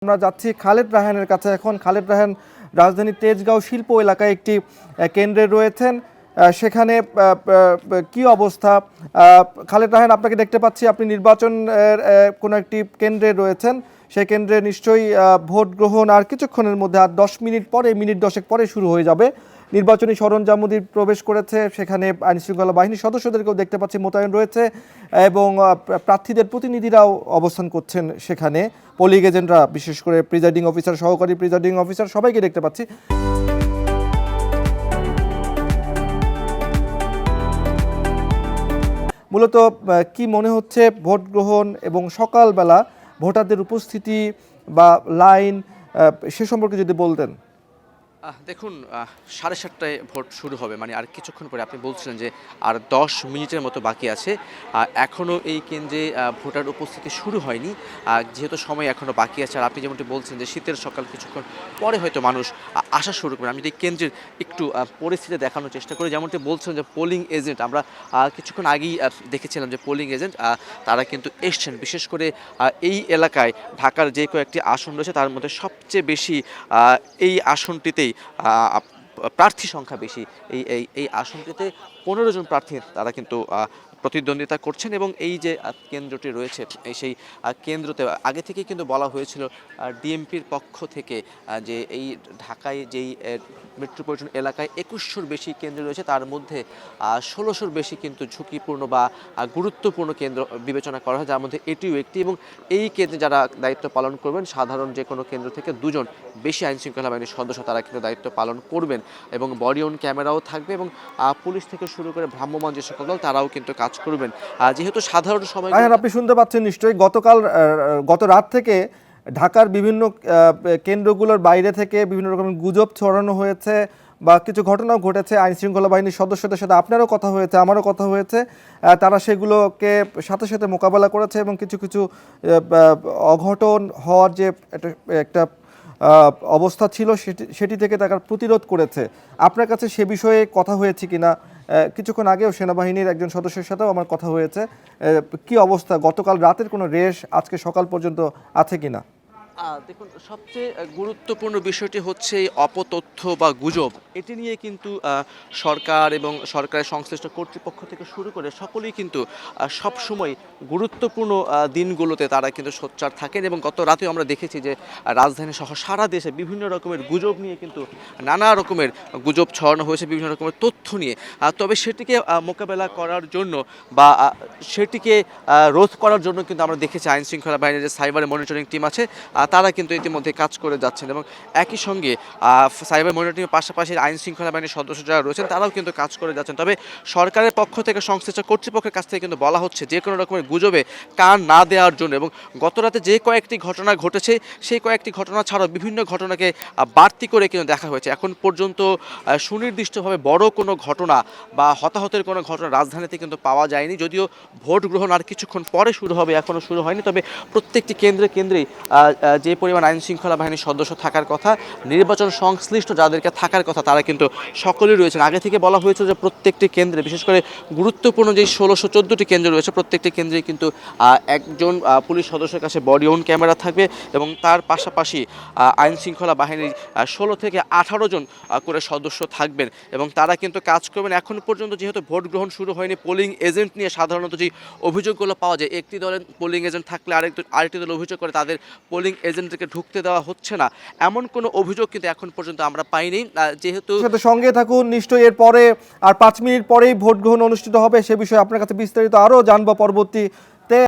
আমরা যাচ্ছি খালেদ রায়হানের কাছে। এখন খালেদ রায়হান রাজধানীর তেজগাঁও শিল্প এলাকায় একটি কেন্দ্রে রয়েছেন। সেখানে কি অবস্থা? খালেদ রায়হান, আপনাকে দেখতে পাচ্ছি আপনি নির্বাচন কোনো একটি কেন্দ্রে রয়েছেন। সেই কেন্দ্রে নিশ্চয়ই ভোট গ্রহণ আর কিছুক্ষণের মধ্যে, আর 10 মিনিট পরে, মিনিট 10 পরে শুরু হয়ে যাবে। নির্বাচনী সরঞ্জামাদি প্রবেশ করেছে, সেখানে আইনশৃঙ্খলা বাহিনীর সদস্যদেরকেও দেখতে পাচ্ছি মোতায়েন রয়েছে এবং প্রার্থীদের প্রতিনিধিরাও অবস্থান করছেন সেখানে। পোলিং এজেন্টরা, বিশেষ করে প্রিজাইডিং অফিসার, সহকারী প্রিজাইডিং অফিসার, সবাইকে দেখতে পাচ্ছি। মূলত কি মনে হচ্ছে ভোট গ্রহণ এবং সকালবেলা ভোটারদের উপস্থিতি বা লাইন, সে সম্পর্কে যদি বলতেন। দেখুন, 7:30টায় ভোট শুরু হবে, মানে আর কিছুক্ষণ পরে। আপনি বলছিলেন যে আর 10 মিনিটের মতো বাকি আছে। এখনও এই কেন্দ্রে ভোটার উপস্থিতি শুরু হয়নি, যেহেতু সময় এখনও বাকি আছে। আর আপনি যেমনটি বলছেন যে শীতের সকাল কিছুক্ষণ পরে হয়তো মানুষ আসা শুরু করবে। আমি যদি কেন্দ্রের একটু পরিস্থিতি দেখানোর চেষ্টা করি, যেমনটি বলছেন যে পোলিং এজেন্ট, আমরা কিছুক্ষণ আগেই দেখেছিলাম যে পোলিং এজেন্ট তারা কিন্তু এসছেন। বিশেষ করে এই এলাকায় ঢাকার যে কয়েকটি আসন রয়েছে তার মধ্যে সবচেয়ে বেশি এই আসনটিতেই প্রার্থী সংখ্যা বেশি। এই আসনটিতে 15 জন প্রার্থী তারা কিন্তু প্রতিদ্বন্দ্বিতা করছেন। এবং এই যে কেন্দ্রটি রয়েছে, সেই কেন্দ্রতে আগে থেকে কিন্তু বলা হয়েছিল ডিএমপির পক্ষ থেকে যে এই ঢাকায় যেই মেট্রোপলিটন এলাকায় 2100-র বেশি কেন্দ্র রয়েছে, তার মধ্যে 1600-র বেশি কিন্তু ঝুঁকিপূর্ণ বা গুরুত্বপূর্ণ কেন্দ্র বিবেচনা করা হয়, যার মধ্যে এটিও একটি। এবং এই কেন্দ্রে যারা দায়িত্ব পালন করবেন, সাধারণ যে কোনো কেন্দ্র থেকে 2 জন বেশি আইনশৃঙ্খলা বাহিনীর সদস্য তারা কিন্তু দায়িত্ব পালন করবেন। এবং বডি অন ক্যামেরাও থাকবে, এবং পুলিশ থেকে শুরু করে ভ্রাম্যমাণ যে সকল দল তারাও কিন্তু কাজ করবেন। যেহেতু সাধারণ সময়, আপনি শুনতে পাচ্ছেন নিশ্চয়ই, গত রাত থেকে ঢাকার বিভিন্ন কেন্দ্রগুলোর বাইরে থেকে বিভিন্ন রকমের গুজব ছড়ানো হয়েছে বা কিছু ঘটনাও ঘটেছে। আইনশৃঙ্খলা বাহিনীর সদস্যদের সাথে আপনারও কথা হয়েছে, আমারও কথা হয়েছে। তারা সেগুলোকে সাথে সাথে মোকাবেলা করেছে এবং কিছু কিছু অঘটন হওয়ার যে একটা অবস্থা ছিল সেটি থেকে তারা প্রতিরোধ করেছে। আপনার কাছে সে বিষয়ে কথা হয়েছে কিনা? কিছুক্ষণ আগেও সেনাবাহিনীর একজন সদস্যের সাথেও আমার কথা হয়েছে। কি অবস্থা, গতকাল রাতের কোনো রেশ আজকে সকাল পর্যন্ত আছে কিনা? দেখুন, সবচেয়ে গুরুত্বপূর্ণ বিষয়টি হচ্ছে অপতথ্য বা গুজব। এটি নিয়ে কিন্তু সরকার এবং সরকারের সংশ্লিষ্ট কর্তৃপক্ষ থেকে শুরু করে সকলেই কিন্তু সবসময় গুরুত্বপূর্ণ দিনগুলোতে তারা কিন্তু সোচ্চার থাকেন। এবং গত রাতেও আমরা দেখেছি যে রাজধানী সহ সারা দেশে বিভিন্ন রকমের গুজব নিয়ে কিন্তু নানা রকমের গুজব ছড়ানো হয়েছে, বিভিন্ন রকমের তথ্য নিয়ে। তবে সেটিকে মোকাবেলা করার জন্য বা সেটিকে রোধ করার জন্য কিন্তু আমরা দেখেছি আইনশৃঙ্খলা বাহিনীর যে সাইবার মনিটরিং টিম আছে তারা কিন্তু ইতিমধ্যে কাজ করে যাচ্ছেন। এবং একই সঙ্গে সাইবার মনিটরিংয়ের পাশাপাশি আইনশৃঙ্খলা বাহিনীর সদস্য যারা রয়েছেন তারাও কিন্তু কাজ করে যাচ্ছেন। তবে সরকারের পক্ষ থেকে, সংশ্লিষ্ট কর্তৃপক্ষের কাছ থেকে কিন্তু বলা হচ্ছে যে কোনো রকমের গুজবে কান না দেওয়ার জন্য। এবং গতরাতে যে কয়েকটি ঘটনা ঘটেছে, সেই কয়েকটি ঘটনা ছাড়াও বিভিন্ন ঘটনাকে বাড়তি করে কিন্তু দেখা হয়েছে। এখন পর্যন্ত সুনির্দিষ্টভাবে বড় কোনো ঘটনা বা হতাহতের কোনো ঘটনা রাজধানীতে কিন্তু পাওয়া যায়নি। যদিও ভোট গ্রহণ আর কিছুক্ষণ পরে শুরু হবে, এখনও শুরু হয়নি। তবে প্রত্যেকটি কেন্দ্রেই যে পরিমাণ আইনশৃঙ্খলা বাহিনীর সদস্য থাকার কথা, নির্বাচন সংশ্লিষ্ট যাদেরকে থাকার কথা, তারা কিন্তু সকলেই রয়েছেন। আগে থেকে বলা হয়েছে যে প্রত্যেকটি কেন্দ্রে, বিশেষ করে গুরুত্বপূর্ণ যেই 1614টি কেন্দ্র রয়েছে, প্রত্যেকটি কেন্দ্রেই কিন্তু একজন পুলিশ সদস্যের কাছে বডি অন ক্যামেরা থাকবে। এবং তার পাশাপাশি আইনশৃঙ্খলা বাহিনীর 16 থেকে 18 জন করে সদস্য থাকবেন এবং তারা কিন্তু কাজ করবেন। এখন পর্যন্ত যেহেতু ভোট গ্রহণ শুরু হয়নি, পোলিং এজেন্ট নিয়ে সাধারণত যে অভিযোগগুলো পাওয়া যায়, একটি দলের পোলিং এজেন্ট থাকলে আরেকটি দল অভিযোগ করে তাদের পোলিং এজেন্টকে ঢুকতে দেওয়া হচ্ছে না, এমন কোনো অভিযোগ কিন্তু এখন পর্যন্ত আমরা পাইনি। যেহেতু সঙ্গে থাকুন, নিশ্চয়ই এর পরে আর 5 মিনিট পরেই ভোট গ্রহণ অনুষ্ঠিত হবে। সে বিষয়ে আপনার কাছে বিস্তারিত আরও জানবো পরবর্তীতে।